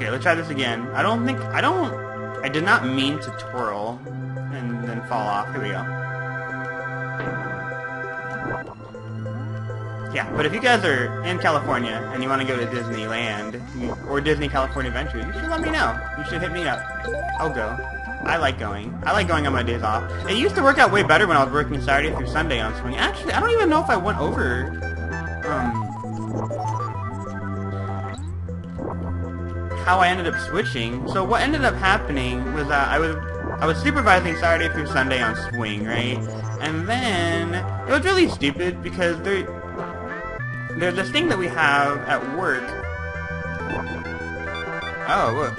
Okay, let's try this again. I did not mean to twirl and then fall off. Here we go. Yeah, but if you guys are in California and you want to go to Disneyland or Disney California Adventure, you should let me know. You should hit me up. I'll go. I like going. I like going on my days off. It used to work out way better when I was working Saturday through Sunday on swing. Actually, I don't even know if I went over how I ended up switching. So what ended up happening was that I was supervising Saturday through Sunday on swing, right? And then it was really stupid because there's this thing that we have at work. Oh, look.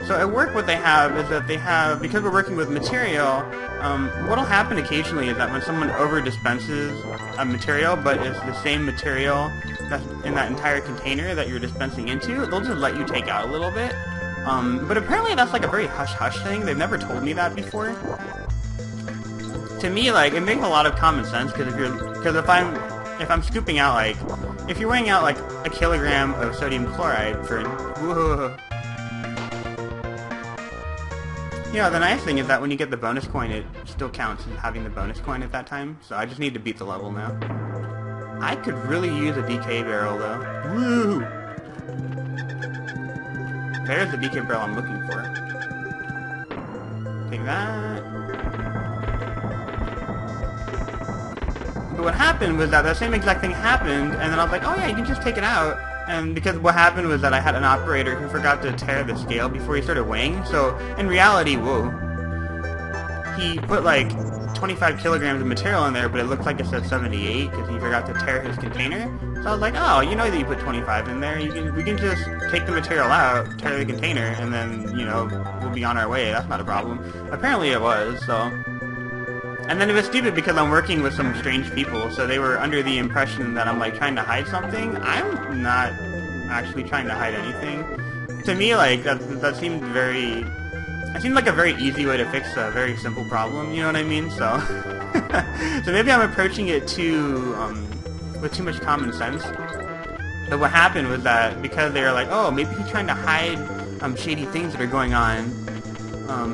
So at work what they have is that they have, because we're working with material, what'll happen occasionally is that when someone over-dispenses a material, but it's the same material that's in that entire container that you're dispensing into, they'll just let you take out a little bit. But apparently that's like a very hush-hush thing. They've never told me that before. To me, like, it makes a lot of common sense, because if I'm scooping out, like, if you're weighing out, like, a kilogram of sodium chloride for, whoa. You know, the nice thing is that when you get the bonus coin, it still counts as having the bonus coin at that time, so I just need to beat the level now. I could really use a DK barrel, though. Woo! There's the DK barrel I'm looking for. Take that. But what happened was that same exact thing happened, and then I was like, oh yeah, you can just take it out. And because what happened was that I had an operator who forgot to tear the scale before he started weighing, so in reality, whoa, he put like 25 kilograms of material in there, but it looked like it said 78 because he forgot to tear his container. So I was like, oh, you know that you put 25 in there, we can just take the material out, tear the container, and then, you know, we'll be on our way, that's not a problem. Apparently it was, so... And then it was stupid because I'm working with some strange people, so they were under the impression that I'm, like, trying to hide something. I'm not actually trying to hide anything. To me, like, that seemed very... It seemed like a very easy way to fix a very simple problem, you know what I mean? So... so maybe I'm approaching it with too much common sense. But what happened was that because they were like, oh, maybe he's trying to hide shady things that are going on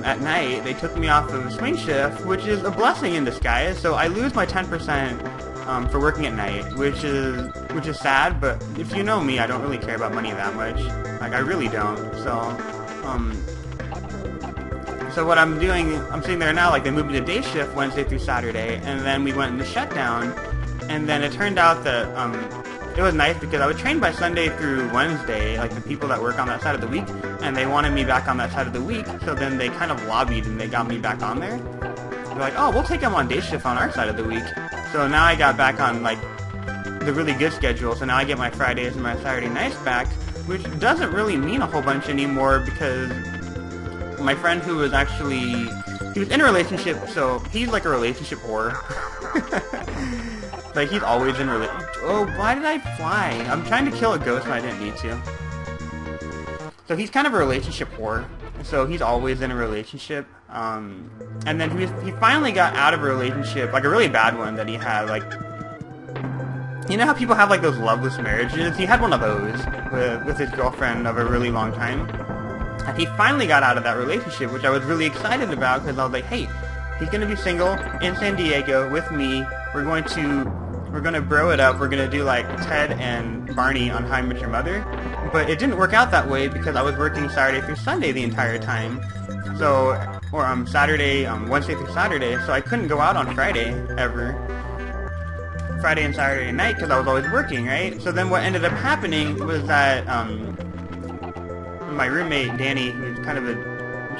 at night, they took me off of swing shift, which is a blessing in disguise. So I lose my 10% for working at night, which is sad. But if you know me, I don't really care about money that much. Like, I really don't. So what I'm doing, I'm sitting there now. Like, they moved me to day shift Wednesday through Saturday, and then we went into shutdown. And then it turned out that it was nice because I was trained by Sunday through Wednesday, like the people that work on that side of the week, and they wanted me back on that side of the week, so then they kind of lobbied and they got me back on there. They're like, oh, we'll take him on day shift on our side of the week. So now I got back on, like, the really good schedule, so now I get my Fridays and my Saturday nights back, which doesn't really mean a whole bunch anymore because my friend who was actually, he was in a relationship, so he's like a relationship whore. Like, he's always in oh, why did I fly? I'm trying to kill a ghost when I didn't need to. So he's kind of a relationship whore. So he's always in a relationship. And then he finally got out of a relationship, like a really bad one that he had, like... You know how people have, like, those loveless marriages? He had one of those with his girlfriend of a really long time. And he finally got out of that relationship, which I was really excited about, because I was like, hey, he's going to be single in San Diego with me. We're going to bro it up. We're going to do like Ted and Barney on How I Met Your Mother. But it didn't work out that way because I was working Saturday through Sunday the entire time. So, or Wednesday through Saturday. So I couldn't go out on Friday ever. Friday and Saturday night because I was always working, right? So then what ended up happening was that my roommate, Danny, who's kind of a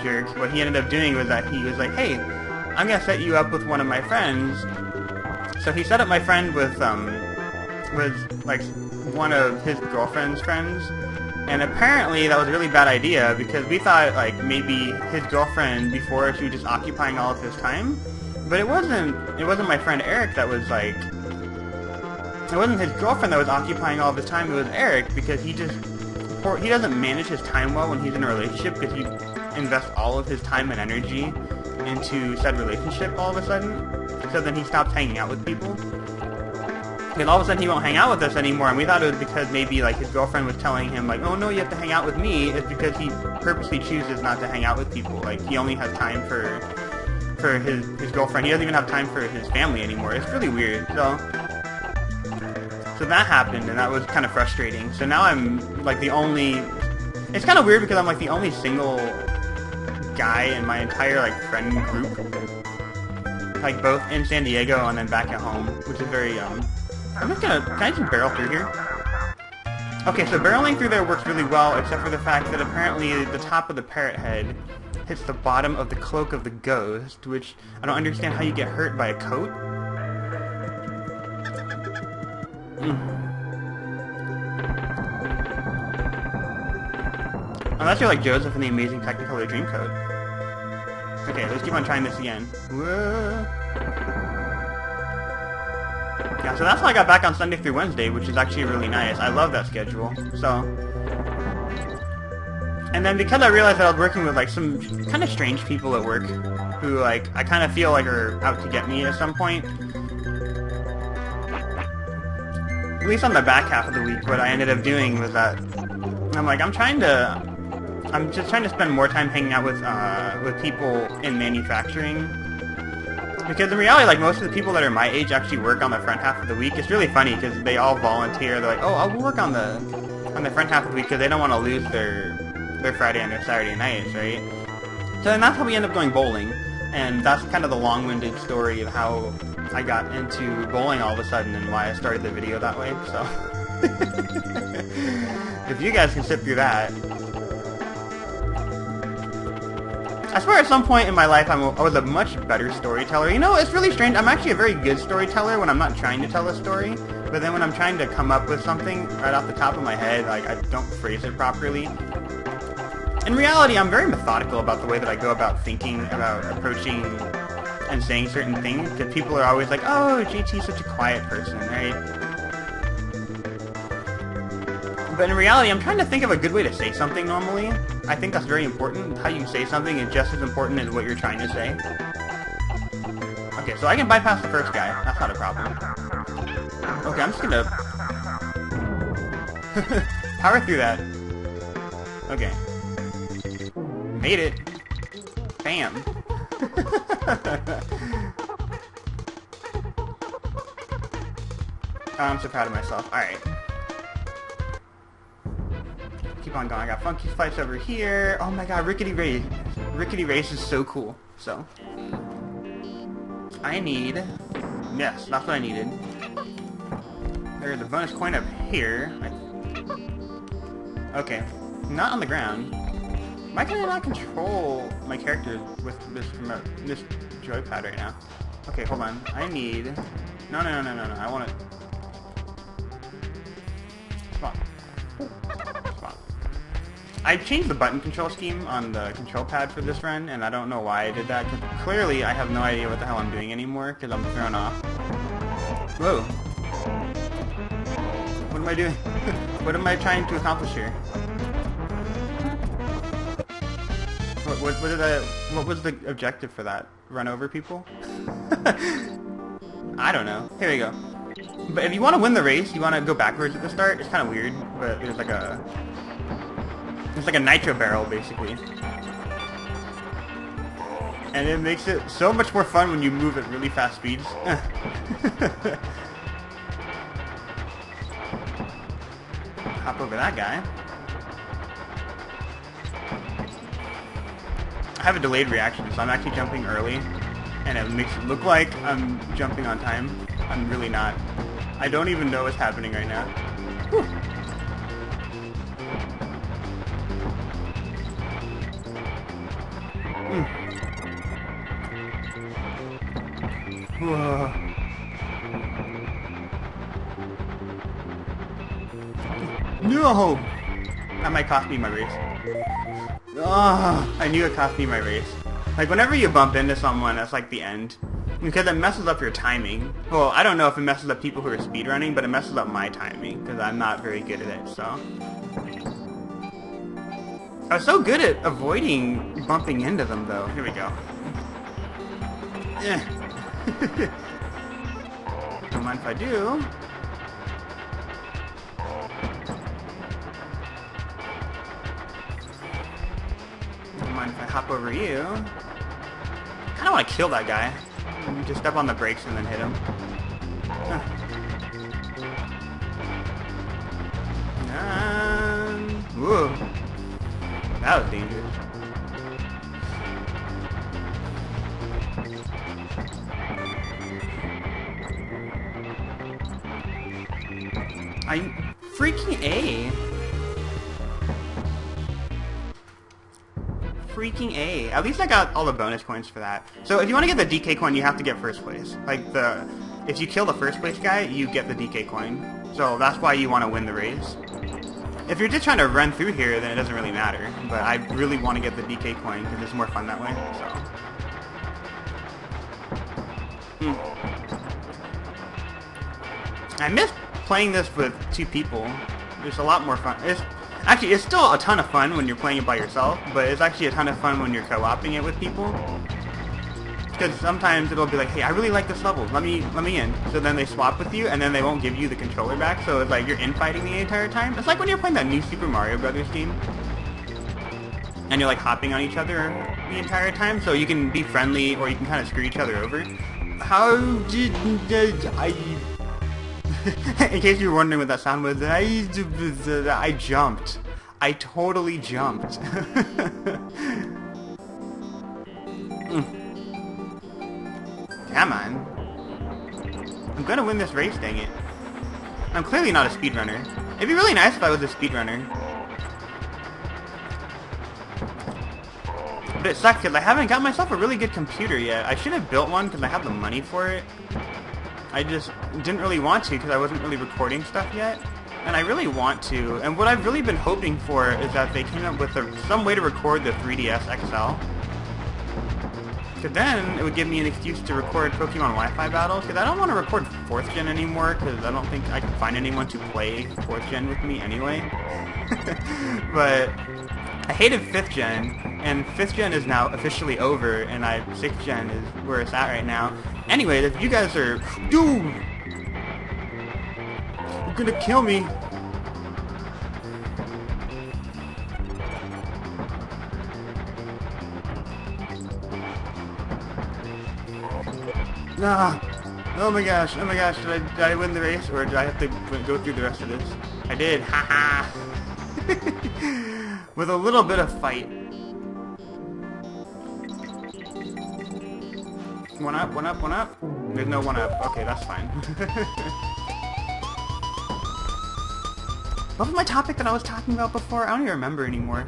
jerk, what he ended up doing was that he was like, hey, I'm going to set you up with one of my friends. So he set up my friend with like one of his girlfriend's friends, and apparently that was a really bad idea because we thought like maybe his girlfriend before she was just occupying all of his time, but it wasn't my friend Eric that was like, it wasn't his girlfriend that was occupying all of his time, it was Eric because he doesn't manage his time well when he's in a relationship because he invests all of his time and energy into said relationship all of a sudden. So then he stops hanging out with people. And all of a sudden he won't hang out with us anymore, and we thought it was because maybe like his girlfriend was telling him like, oh no, you have to hang out with me. It's because he purposely chooses not to hang out with people. Like he only has time for his girlfriend. He doesn't even have time for his family anymore. It's really weird. So that happened, and that was kind of frustrating. So now I'm like the only... It's kind of weird because I'm like the only single guy in my entire like friend group. Like both in San Diego and then back at home, which is very, I'm just gonna... Can I just barrel through here? Okay, so barreling through there works really well, except for the fact that apparently the top of the parrot head hits the bottom of the cloak of the ghost, which I don't understand how you get hurt by a coat. Unless you're like Joseph in the Amazing Technicolor Dreamcoat. Okay, let's keep on trying this again. Whoa. Yeah, so that's how I got back on Sunday through Wednesday, which is actually really nice. I love that schedule. So, and then because I realized that I was working with like some kind of strange people at work, who like I kind of feel like are out to get me at some point. At least on the back half of the week, what I ended up doing was that I'm like, I'm just trying to spend more time hanging out with people in manufacturing. Because in reality, like most of the people that are my age actually work on the front half of the week. It's really funny because they all volunteer. They're like, oh, I'll work on the front half of the week because they don't want to lose their Friday and their Saturday nights, right? So then that's how we end up going bowling. And that's kind of the long-winded story of how I got into bowling all of a sudden and why I started the video that way. So if you guys can sit through that. I swear at some point in my life I was a much better storyteller. You know, it's really strange. I'm actually a very good storyteller when I'm not trying to tell a story. But then when I'm trying to come up with something right off the top of my head, like, I don't phrase it properly. In reality, I'm very methodical about the way that I go about thinking, about approaching and saying certain things. Because people are always like, oh, JT's such a quiet person, right? But in reality, I'm trying to think of a good way to say something normally. I think that's very important. How you say something is just as important as what you're trying to say. Okay, so I can bypass the first guy. That's not a problem. Okay, I'm just gonna... power through that. Okay. Made it. Bam. Oh, I'm so proud of myself. Alright. Keep on going. I got Funky Fights over here. Oh my god, Rickety Race. Rickety Race is so cool. So, I need... Yes, that's what I needed. There's a bonus coin up here. Okay. Not on the ground. Why can I not control my character with this joypad right now? Okay, hold on. I need... No. I want it... Come on. I changed the button control scheme on the control pad for this run, and I don't know why I did that, because clearly I have no idea what the hell I'm doing anymore, because I'm thrown off. Whoa. What am I doing? What am I trying to accomplish here? What was the objective for that? Run over people? I don't know. Here we go. But if you want to win the race, you want to go backwards at the start. It's kind of weird, but there's like a... It's like a nitro barrel, basically. And it makes it so much more fun when you move at really fast speeds. Hop over that guy. I have a delayed reaction, so I'm actually jumping early. And it makes it look like I'm jumping on time. I'm really not. I don't even know what's happening right now. Whew. Whoa. No! That might cost me my race. Oh, I knew it cost me my race. Like, whenever you bump into someone, that's like the end. Because it messes up your timing. Well, I don't know if it messes up people who are speedrunning, but it messes up my timing, because I'm not very good at it, so... I was so good at avoiding bumping into them, though. Here we go. Don't mind if I do. hop over you. Kinda wanna kill that guy. Just step on the brakes and then hit him. Huh. Whoa. That was dangerous. Freaking A. Freaking A. At least I got all the bonus points for that. So if you want to get the DK coin, you have to get first place. Like if you kill the first place guy, you get the DK coin. So that's why you want to win the race. If you're just trying to run through here, then it doesn't really matter. But I really want to get the DK coin because it's more fun that way. So. I miss playing this with two people. It's a lot more fun. It's still a ton of fun when you're playing it by yourself, but it's actually a ton of fun when you're co-oping it with people. Because sometimes it'll be like, hey, I really like this level, let me in. So then they swap with you, and then they won't give you the controller back, so it's like you're infighting the entire time. It's like when you're playing that new Super Mario Brothers game, and you're like hopping on each other the entire time, so you can be friendly, or you can kind of screw each other over. How did I... In case you were wondering what that sound was, I jumped. I totally jumped. Come on. I'm gonna win this race, dang it. I'm clearly not a speedrunner. It'd be really nice if I was a speedrunner. But it sucks because I haven't got myself a really good computer yet. I should have built one because I have the money for it. I just didn't really want to because I wasn't really recording stuff yet. And I really want to. And what I've really been hoping for is that they came up with some way to record the 3DS XL. Because then it would give me an excuse to record Pokemon Wi-Fi battles. Because I don't want to record 4th Gen anymore because I don't think I can find anyone to play 4th Gen with me anyway. But I hated 5th Gen. And 5th Gen is now officially over. And 6th Gen is where it's at right now. Anyway, if you guys are... Dude! You're gonna kill me! Ah! Oh my gosh, did I win the race, or did I have to go through the rest of this? I did, haha! With a little bit of fight. One up, one up, one up? There's no one up. Okay, that's fine. What was my topic that I was talking about before? I don't even remember anymore.